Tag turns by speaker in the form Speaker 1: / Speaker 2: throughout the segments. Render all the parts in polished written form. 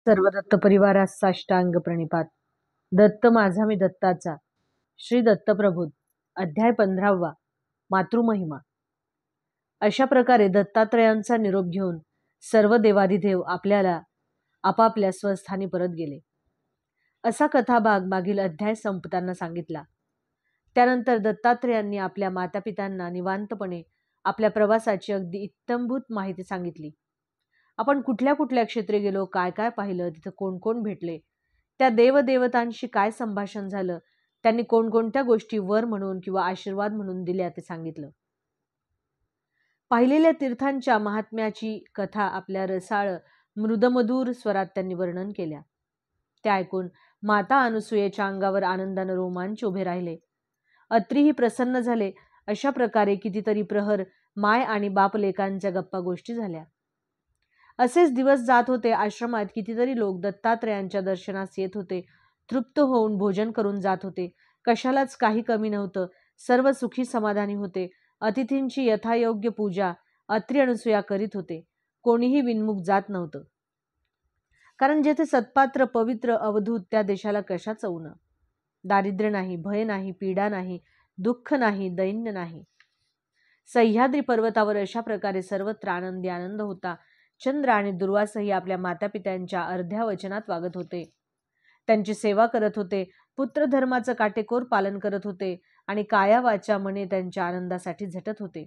Speaker 1: सर्व दत्त परिवारास साष्टांग प्रणिपात. दत्त माझा मी दत्ताचा. श्री दत्तप्रभू. अध्याय 15वा. मातृमहिमा. अशा प्रकारे दत्तात्रयांचा निरोप घेऊन सर्व देवाधिदेव आपल्याला आपापल्या स्वस्थानी परत गेले. असा कथाभाग मागील अध्याय संपताना सांगितला. त्यानंतर दत्तात्रयांनी आपल्या मातापित्यांना निवांतपणे आपल्या प्रवासाची अगदी इत्थंभूत माहिती सांगितली. आपण कुठल्या कुठल्या क्षेत्री गेलो, काय काय पाहिलं, तिथं कोण कोण भेटले, त्या देवदेवतांशी काय संभाषण झालं, त्यांनी कोणकोणत्या गोष्टी वर म्हणून किंवा आशीर्वाद म्हणून दिल्या ते सांगितलं. पाहिलेल्या तीर्थांच्या महात्म्याची कथा आपल्या रसाळ मृदमधुर स्वरात त्यांनी वर्णन केल्या. ते ऐकून माता अनुसूयेच्या अंगावर आनंदानं रोमांच उभे राहिले. अत्रीही प्रसन्न झाले. अशा प्रकारे कितीतरी प्रहर माय आणि बाप लेकांच्या गप्पा गोष्टी झाल्या. असेच दिवस जात होते. आश्रमात कितीतरी लोक दत्तात्रयांच्या दर्शनास येत होते. तृप्त होऊन भोजन करून जात होते. कशालाच काही कमी नव्हतं. सर्व सुखी समाधानी होते. अतिथींची यथायोग्य पूजा अत्री अनुसूया करीत होते. कोणीही विनमुख जात नव्हतं. कारण जेथे सत्पात्र पवित्र अवधूत त्या देशाला कशाचं उणं. दारिद्र्य नाही, भय नाही, पीडा नाही, दुःख नाही, दैन्य नाही. सह्याद्री पर्वतावर अशा प्रकारे सर्वत्र आनंदी आनंद होता. चंद्र आणि दुर्वासही आपल्या मातापित्यांच्या अर्ध्या वचनात वागत होते. त्यांची सेवा करत होते. पुत्रधर्माचं काटेकोर पालन करत होते आणि काया वाचा मने त्यांच्या आनंदासाठी झटत होते.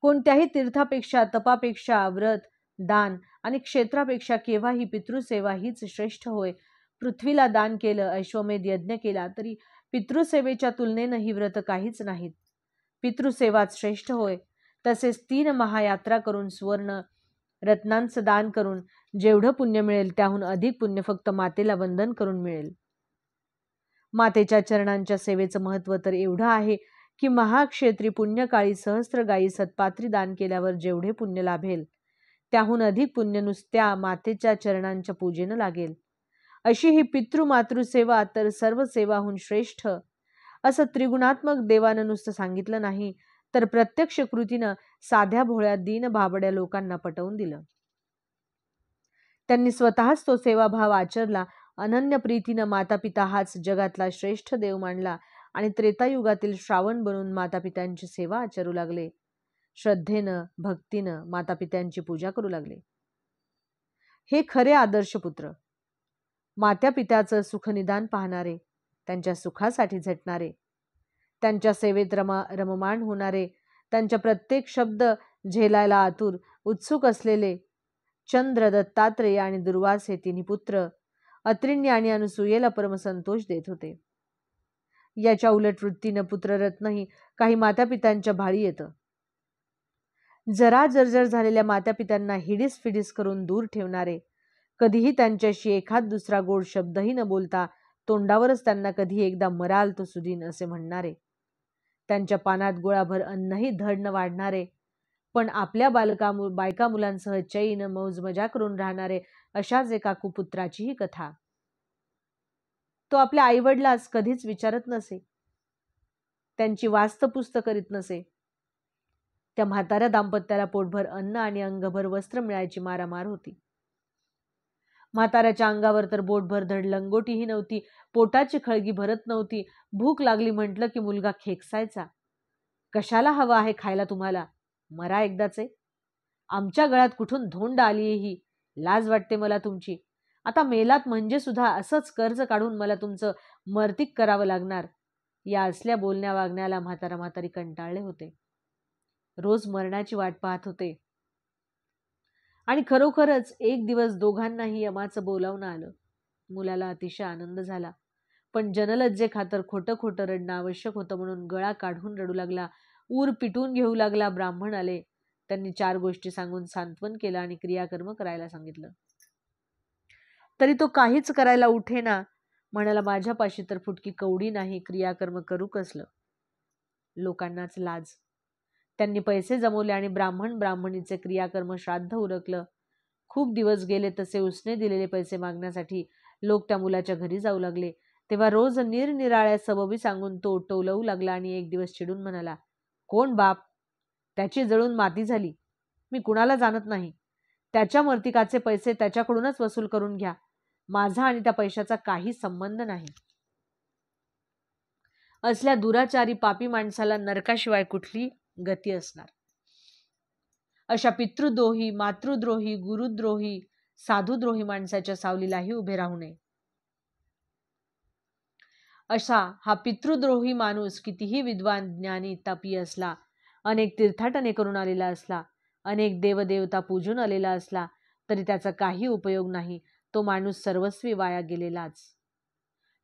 Speaker 1: कोणत्याही तीर्थापेक्षा, तपापेक्षा, व्रत, दान आणि क्षेत्रापेक्षा केव्हाही पितृसेवा हीच श्रेष्ठ होय. पृथ्वीला दान केलं, अश्वमेध यज्ञ केला तरी पितृसेवेच्या तुलनेनं ही व्रत काहीच नाहीत. पितृसेवाच श्रेष्ठ होय. तसेच 3 महायात्रा करून सुवर्ण रत्नांचं दान करून जेवढं पुण्य मिळेल त्याहून अधिक पुण्य फक्त मातेला वंदन करून मिळेल. मातेच्या चरणांच्या सेवेचं महत्त्व तर एवढं आहे की महाक्षेत्री पुण्यकाळी सहस्त्रगायी सत्पात्री दान केल्यावर जेवढे पुण्य लाभेल त्याहून अधिक पुण्य नुसत्या मातेच्या चरणांच्या पूजेनं लागेल. अशी ही पितृमातृसेवा तर सर्व सेवाहून श्रेष्ठ असं त्रिगुणात्मक देवानं नुसतं सांगितलं नाही तर प्रत्यक्ष कृतीनं साध्या भोळ्या दीन भाबड्या लोकांना पटवून दिलं. त्यांनी स्वतःच तो सेवाभाव आचरला. अनन्य प्रीतीनं मातापिता हाच जगातला श्रेष्ठ देव मानला आणि त्रेतायुगातील श्रावण बनून मातापित्यांची सेवा आचरू लागले. श्रद्धेनं भक्तीनं मातापित्यांची पूजा करू लागले. हे खरे आदर्श पुत्र, मातापित्याचं सुखनिदान पाहणारे, त्यांच्या सुखासाठी झटणारे, त्यांच्या सेवेत रममाण होणारे, त्यांच्या प्रत्येक शब्द झेलायला आतुर उत्सुक असलेले चंद्र, दत्तात्रेय आणि दुर्वास हे तिन्ही पुत्र अत्रींनी आणि अनुसूयेला परमसंतोष देत होते. याच्या उलट वृत्तीनं पुत्ररत्नही काही मातापित्यांच्या भाळी येतं. जरा जर्जर झालेल्या मातापित्यांना हिडीस फिडीस करून दूर ठेवणारे, कधीही त्यांच्याशी एखाद दुसरा गोड शब्दही न बोलता तोंडावरच त्यांना कधी एकदा मराल तो सुदीन असे म्हणणारे, त्यांच्या पानात गोळाभर अन्नही धड न वाढणारे पण आपल्या बायका मुलांसह चैन मौज मजा करून राहणारे अशाच एका कुपुत्राची ही कथा. तो आपल्या आईवडिलास कधीच विचारत नसे, त्यांची वास्तपुस्त करीत नसे. त्या म्हाताऱ्या दाम्पत्याला पोटभर अन्न आणि अंगभर वस्त्र मिळायची मारामार होती. म्हाताऱ्याच्या अंगावर तर बोटभर धड लंगोटीही नव्हती. पोटाची खळगी भरत नव्हती. भूक लागली म्हटलं की मुलगा खेकसायचा. कशाला हवं आहे खायला तुम्हाला? मरा एकदाचे. आमच्या गळ्यात कुठून धोंड आली ही? लाज वाटते मला तुमची. आता मेलात म्हणजे सुद्धा असंच कर्ज काढून मला तुमचं मर्तिक करावं लागणार. या असल्या बोलण्या वागण्याला म्हातारी कंटाळले होते. रोज मरणाची वाट पाहत होते. आणि खरोखरच एक दिवस दोघांनाही यमाचं बोलावणं आलं. मुलाला अतिशय आनंद झाला. पण जनलज्जे खातर खोटं खोटं रडणं आवश्यक होतं म्हणून गळा काढून रडू लागला. ऊर पिटून घेऊ लागला. ब्राह्मण आले. त्यांनी 4 गोष्टी सांगून सांत्वन केलं आणि क्रियाकर्म करायला सांगितलं. तरी तो काहीच करायला उठेना. म्हणाला, माझ्यापाशी तर फुटकी कवडी नाही, क्रियाकर्म करू कसलं? लोकांनाच लाज. त्यांनी पैसे जमवले आणि ब्राह्मणीचे क्रियाकर्म श्राद्ध उरकलं. खूप दिवस गेले. तसे उसने दिलेले पैसे मागण्यासाठी लोक त्या मुलाच्या घरी जाऊ लागले. तेव्हा रोज निरनिराळ्या सबबी सांगून तो टोलवू लागला आणि एक दिवस चिडून म्हणाला, कोण बाप? त्याची जळून माती झाली. मी कुणाला जाणत नाही. त्याच्या मर्तिकाचे पैसे त्याच्याकडूनच वसूल करून घ्या. माझा आणि त्या पैशाचा काही संबंध नाही. असल्या दुराचारी पापी माणसाला नरकाशिवाय कुठली गती असणार. अशा पितृद्रोही, मातृद्रोही, गुरुद्रोही, साधुद्रोही माणसाच्या सावलीलाही उभे राहू नये. असा हा पितृद्रोही माणूस कितीही विद्वान, ज्ञानी, तपी असला, अनेक तीर्थाटने करून आलेला असला, अनेक देवदेवता पूजून आलेला असला, तरी त्याचा काही उपयोग नाही. तो माणूस सर्वस्वी वाया गेलेलाच.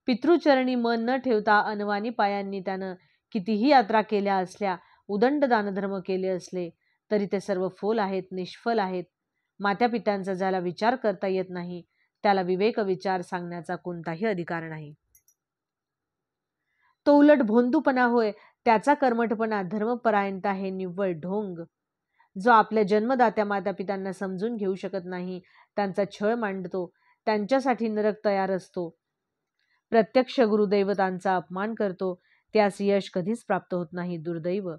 Speaker 1: पितृचरणी मन न ठेवता अनवानी पायांनी त्यानं कितीही यात्रा केल्या असल्या, उदंड दानधर्म केले असले, तरी ते सर्व फोल आहेत, निष्फल आहेत. मात्यापित्यांचा ज्याला विचार करता येत नाही, त्याला विवेक विचार सांगण्याचा कोणताही अधिकार नाही. तो उलट भोंदूपणा होय. त्याचा कर्मठपणा, धर्मपरायणता हे निव्वळ ढोंग. जो आपल्या जन्मदात्या मातापित्यांना समजून घेऊ शकत नाही, त्यांचा छळ मांडतो, त्यांच्यासाठी नरक तयार असतो, प्रत्यक्ष गुरुदैवतांचा अपमान करतो, त्यास यश कधीच प्राप्त होत नाही. दुर्दैव.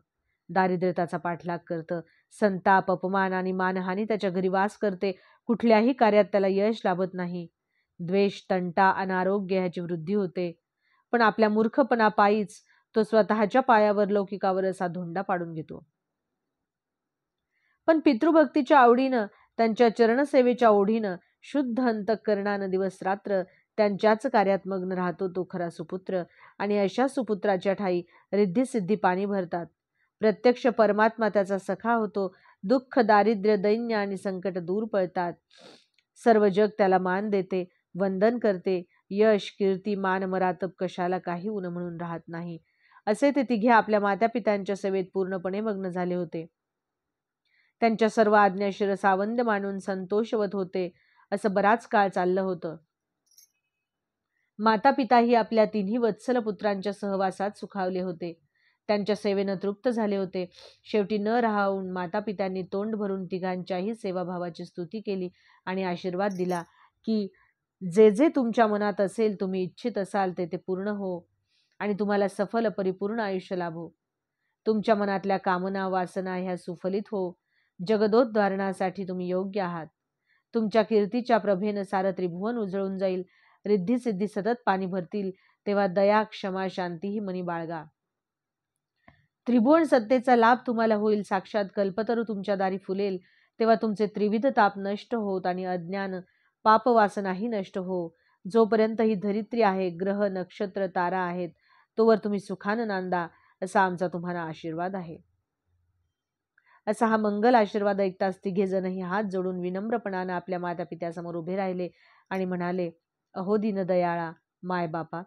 Speaker 1: दारिद्र्यताचा पाठलाग करतं, संताप, अपमान आणि मानहानी त्याच्या घरी वास करते. कुठल्याही कार्यात त्याला यश लाभत नाही. द्वेष, तंटा, अनारोग्य ह्याची वृद्धी होते. पण आपल्या मूर्खपणापायीच तो स्वतःच्या पायावर, लौकिकावर असा धोंडा पाडून घेतो. पण पितृभक्तीच्या आवडीनं, त्यांच्या चरणसेवेच्या ओढीनं, शुद्ध अंतःकरणानं दिवस रात्र त्यांच्याच कार्यात मग्न राहतो तो खरा सुपुत्र. आणि अशा सुपुत्राच्या ठाई रिद्धिसिद्धी पाणी भरतात. प्रत्यक्ष परमात्मा त्याचा सखा होतो. दुःख, दारिद्र्य, दैन्य आणि संकट दूर पळतात. सर्व जग त्याला मान देते, वंदन करते. यश, कीर्ती, मान, मरातब कशाला काही उन म्हणून राहत नाही. असे ते तिघे आपल्या मातापित्यांच्या सेवेत पूर्णपणे मग्न झाले होते. त्यांच्या सर्व आज्ञा शिरसावंद मानून संतोषवत होते. असं बराच काळ चाललं होतं. मातापिताही आपल्या तिन्ही वत्सल पुत्रांच्या सहवासात सुखावले होते. त्यांच्या सेवेनं तृप्त झाले होते. शेवटी न राहून मातापित्यांनी तोंड भरून तिघांच्याही सेवाभावाची स्तुती केली आणि आशीर्वाद दिला की जे जे तुमच्या मनात असेल, तुम्ही इच्छित असाल, ते पूर्ण हो आणि तुम्हाला सफल परिपूर्ण आयुष्य लाभो. तुमच्या मनातल्या कामना, वासना ह्या सुफलित हो. जगदोद्धारणासाठी तुम्ही योग्य आहात. तुमच्या कीर्तीच्या प्रभेनं सारं त्रिभुवन उजळून जाईल. रिद्धी सिद्धी सतत पाणी भरतील. तेव्हा दया, क्षमा, शांती ही मनी बाळगा. त्रिभुवन सत्तेचा लाभ तुम्हाला होईल. साक्षात कल्पतरू तुमच्या दारी फुलेल. तेव्हा तुमचे त्रिविध ताप नष्ट होत आणि अज्ञान, पापवासनाही नष्ट हो. जोपर्यंत ही धरित्री आहे, ग्रह, नक्षत्र, तारा आहेत, तोवर तुम्ही सुखानं नांदा, असा आमचा तुम्हाला आशीर्वाद आहे. असा हा मंगल आशीर्वाद ऐकताच तिघे जणही हात जोडून विनम्रपणानं आपल्या मातापित्यासमोर उभे राहिले आणि म्हणाले, अहो दीनदयाळा माय बापा,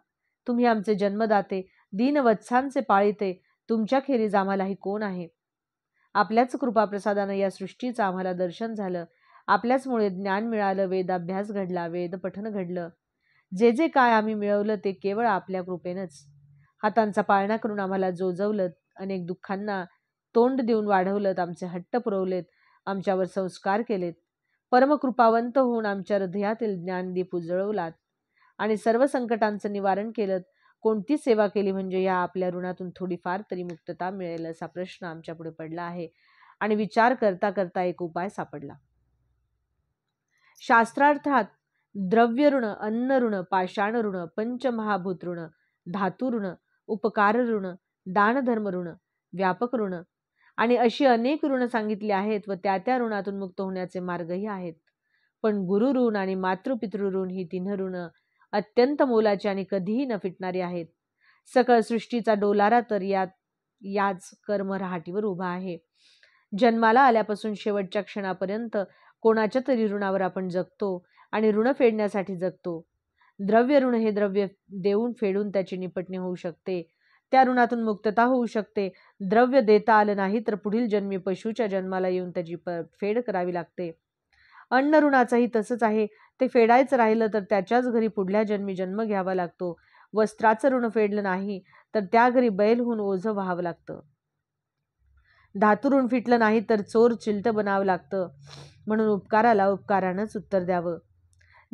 Speaker 1: तुम्ही आमचे जन्मदाते, दीनवत्सांचे पाळिते, तुमच्याखेरीज आम्हालाही कोण आहे? आपल्याच कृपाप्रसादानं या सृष्टीचं आम्हाला दर्शन झालं. आपल्याचमुळे ज्ञान मिळालं, वेदाभ्यास घडला, वेदपठन घडलं. जे जे काय आम्ही मिळवलं ते केवळ आपल्या कृपेनंच. हातांचा पाळणा करून आम्हाला जोजवलं, अनेक दुःखांना तोंड देऊन वाढवलं, आमचे हट्ट पुरवलेत, आमच्यावर संस्कार केलेत. परमकृपावंत होऊन आमच्या हृदयातील ज्ञानदीप उजळवलात आणि सर्व संकटांचं निवारण केलं. कोणती सेवा केली म्हणजे या आपल्या ऋणातून थोडीफार तरी मुक्तता मिळेल, असा प्रश्न आमच्या पुढे पडला आहे. आणि विचार करता करता एक उपाय सापडला. शास्त्रार्थात द्रव्य ऋण, अन्न ऋण, पाषाण ऋण, पंचमहाभूत ऋण, धातू ऋण, उपकार ऋण, दानधर्म ऋण, व्यापक ऋण आणि अशी अनेक ऋण सांगितली आहेत व त्या त्या ऋणातून मुक्त होण्याचे मार्गही आहेत. पण गुरु ऋण आणि मातृपितृ ऋण ही तीन ऋण अत्यंत मोलाची आणि कधीही न फिटणारी आहेत. सकळ सृष्टीचा डोलारा तर याच कर्म रहाटीवर उभा आहे. जन्माला आल्यापासून शेवटच्या क्षणापर्यंत कोणाच्या तरी ऋणावर आपण जगतो आणि ऋण फेडण्यासाठी जगतो. द्रव्य ऋण हे द्रव्य देऊन फेडून त्याची निपटणी होऊ शकते, त्या ऋणातून मुक्तता होऊ शकते. द्रव्य देता आलं नाही तर पुढील जन्मी पशुच्या जन्माला येऊन त्याची फेड करावी लागते. अन्न ऋणाचंही तसंच आहे. ते फेडायचं राहिलं तर त्याच्याच घरी पुढल्या जन्मी जन्म घ्यावा लागतो. वस्त्राचं ऋण फेडलं नाही तर त्या घरी बैल होऊन ओझं व्हावं लागतं. धातू ऋण फिटलं नाही तर चोर चिलटं बनावं लागतं. म्हणून उपकाराला उपकारानंच उत्तर द्यावं.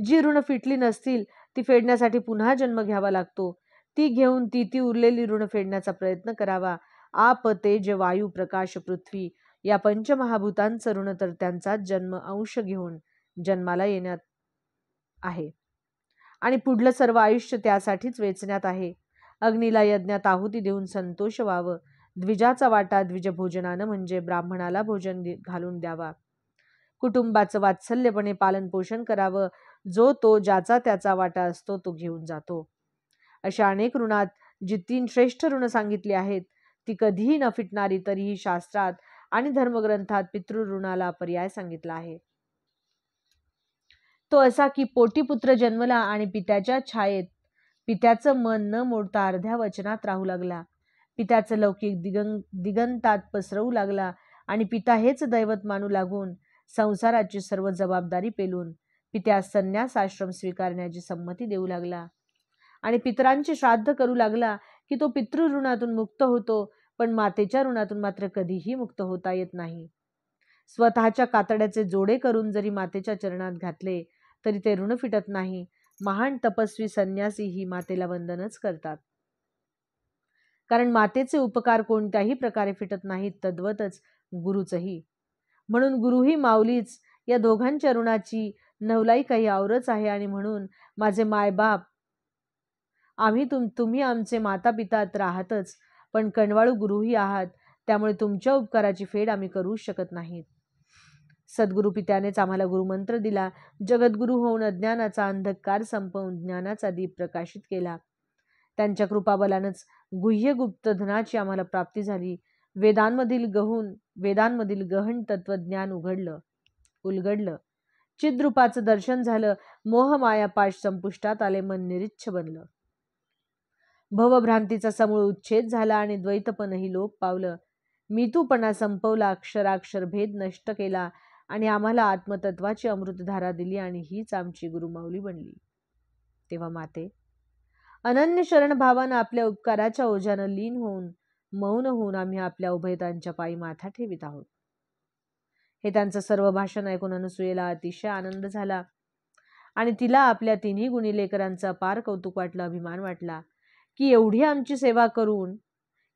Speaker 1: जी ऋण फिटली नसतील ती फेडण्यासाठी पुन्हा जन्म घ्यावा लागतो. ती घेऊन ती उरलेली ऋण फेडण्याचा प्रयत्न करावा. आप, तेज, वायू, प्रकाश, पृथ्वी या पंचमहाभूतांचं ऋण तर त्यांचाच जन्म अंश घेऊन जन्माला येण्यात आहे आणि पुढलं सर्व आयुष्य त्यासाठीच वेचण्यात आहे. अग्नीला यज्ञात आहुती देऊन संतोष व्हावं. द्विजाचा वाटा द्विजभोजनानं म्हणजे ब्राह्मणाला भोजन घालून द्यावा. कुटुंबाचं वात्सल्यपणे पालन पोषण करावं. जो तो ज्याचा त्याचा वाटा असतो तो घेऊन जातो. अशा अनेक ऋणात जी 3 श्रेष्ठ ऋण सांगितली आहेत ती कधीही न फिटणारी, तरीही शास्त्रात आणि धर्मग्रंथात पितृऋणाला पर्याय सांगितला आहे. तो असा की पोटी पुत्र जन्मला आणि पित्याच्या छायेत पित्याचं मन न मोडता अर्ध्या वचनात राहू लागला. पित्याचं लौकिक दिगंतात पसरवू लागला आणि पिता हेच दैवत मानू लागून संसाराची सर्व जबाबदारी पेलून पित्यास संन्यास आश्रम स्वीकारण्याची संमती देऊ लागला आणि पितरांचे श्राद्ध करू लागला की तो पितृऋणातून मुक्त होतो, पण मातेच्या ऋणातून मात्र कधीही मुक्त होता येत नाही. स्वतःच्या कातड्याचे जोडे करून जरी मातेच्या चरणात घातले तरी ते ऋण फिटत नाही. महान तपस्वी संन्यासी ही मातेला वंदनच करतात, कारण मातेचे उपकार कोणत्याही प्रकारे फिटत नाहीत. तद्वतच गुरुचंही. म्हणून गुरुही माऊलीच या दोघांच्या ऋणाची नवलाई काही औरच आहे. आणि म्हणून माझे मायबाप, तुम्ही आमचे माता पिता तर आहातच, पण कणवाळू गुरुही आहात. त्यामुळे तुमच्या उपकाराची फेड आम्ही करू शकत नाहीत. सद्गुरु पित्यानेच आम्हाला गुरुमंत्र दिला. जगद्गुरु होऊन अज्ञानाचा अंधकार संपवून ज्ञानाचा दीप प्रकाशित केला. त्यांच्या कृपाबलानंच गुह्य गुप्त धनाची आम्हाला प्राप्ती झाली. वेदांमधील गहन तत्वज्ञान उलगडलं. चिद्रूपाचं दर्शन झालं. मोह माया पाश संपुष्टात आले. मन निरिच्छ बनलं. भवभ्रांतीचा समूळ उच्छेद झाला आणि द्वैतपणही लोप पावलं. मीतूपणा संपवला. अक्षराक्षर भेद नष्ट केला आणि आम्हाला आत्मतत्वाची अमृतधारा दिली आणि हीच आमची गुरुमाऊली बनली. तेव्हा माते, अनन्य शरण भावानं आपल्या उपकाराच्या ओझ्यानं लीन होऊन मौन होऊन आम्ही आपल्या उभयतांच्या पायी माथा ठेवित आहोत. हे त्यांचं सर्व भाषण ऐकून अनसूयेला अतिशय आनंद झाला आणि तिला आपल्या 3ही गुणी लेकरांचा अपार कौतुक वाटलं, अभिमान वाटला की एवढी आमची सेवा करून,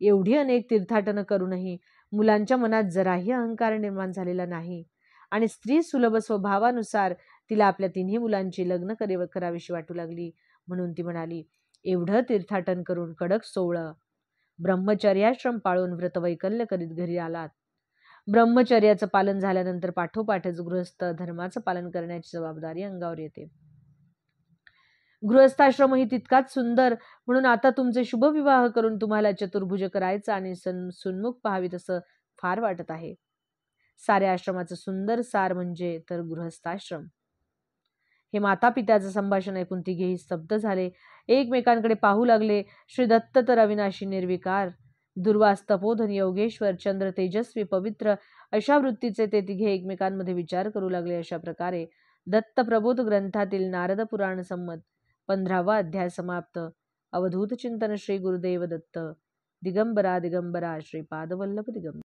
Speaker 1: एवढी अनेक तीर्थाटनं करूनही मुलांच्या मनात जराही अहंकार निर्माण झालेला नाही आणि स्त्री सुलभ स्वभावानुसार तिला आपल्या 3ही मुलांची लग्न करावीशी वाटू लागली. म्हणून ती म्हणाली, एवढं तीर्थाटन करून, कडक सोवळं ब्रह्मचर्याश्रम पाळून व्रतवैकल्य करीत घरी आलात. ब्रह्मचर्याचं पालन झाल्यानंतर पाठोपाठच गृहस्थ धर्माचं पालन करण्याची जबाबदारी अंगावर येते. गृहस्थाश्रमही तितकाच सुंदर. म्हणून आता तुमचे शुभविवाह करून तुम्हाला चतुर्भुज करायचं आणि सुन्मुख पाहावीत असं फार वाटत आहे. साऱ्या आश्रमाचं सुंदर सार म्हणजे तर गृहस्थाश्रम. हे माता पित्याचं संभाषण ऐकून तिघेही स्तब्ध झाले. एकमेकांकडे पाहू लागले. श्री दत्त तर अविनाशी निर्विकार, दुर्वास तपोधन, योगेश्वर, चंद्र तेजस्वी, पवित्र अशा वृत्तीचे ते तिघे एकमेकांमध्ये विचार करू लागले. अशा प्रकारे दत्त प्रबोध ग्रंथातील नारद पुराण संमत 15वा अध्याय समाप्त. अवधूत चिंतन श्री गुरुदेव दत्त. दिगंबरा दिगंबरा श्रीपाद वल्लभ दिगंबरा.